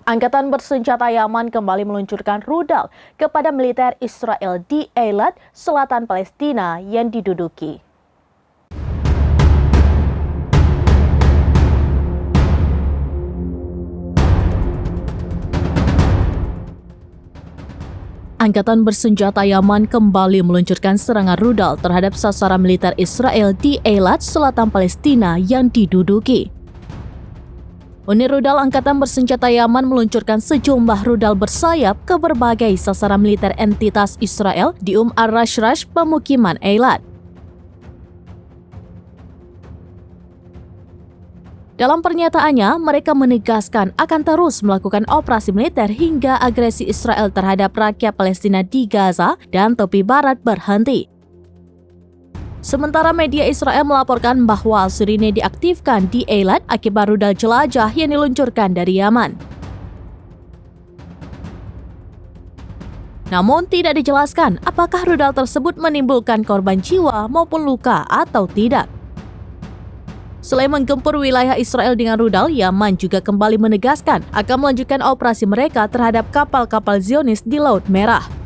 Angkatan bersenjata Yaman kembali meluncurkan rudal kepada militer Israel di Eilat, selatan Palestina yang diduduki. Angkatan bersenjata Yaman kembali meluncurkan serangan rudal terhadap sasaran militer Israel di Eilat, selatan Palestina yang diduduki. Unit rudal Angkatan bersenjata Yaman meluncurkan sejumlah rudal bersayap ke berbagai sasaran militer entitas Israel di al-Rashrash, pemukiman Eilat. Dalam pernyataannya, mereka menegaskan akan terus melakukan operasi militer hingga agresi Israel terhadap rakyat Palestina di Gaza dan tepi barat berhenti. Sementara media Israel melaporkan bahwa sirine diaktifkan di Eilat akibat rudal jelajah yang diluncurkan dari Yaman. Namun tidak dijelaskan apakah rudal tersebut menimbulkan korban jiwa maupun luka atau tidak. Selain menggempur wilayah Israel dengan rudal, Yaman juga kembali menegaskan akan melanjutkan operasi mereka terhadap kapal-kapal Zionis di Laut Merah.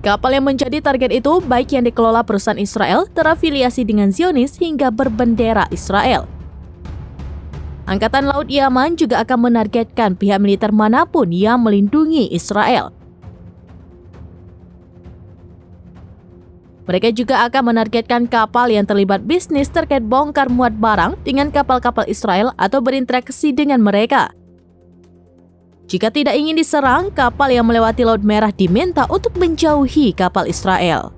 Kapal yang menjadi target itu baik yang dikelola perusahaan Israel, terafiliasi dengan Zionis hingga berbendera Israel. Angkatan Laut Yaman juga akan menargetkan pihak militer manapun yang melindungi Israel. Mereka juga akan menargetkan kapal yang terlibat bisnis terkait bongkar muat barang dengan kapal-kapal Israel atau berinteraksi dengan mereka. Jika tidak ingin diserang, kapal yang melewati Laut Merah diminta untuk menjauhi kapal Israel.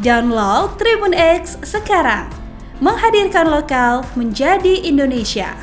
Download Tribun X sekarang, menghadirkan lokal menjadi Indonesia.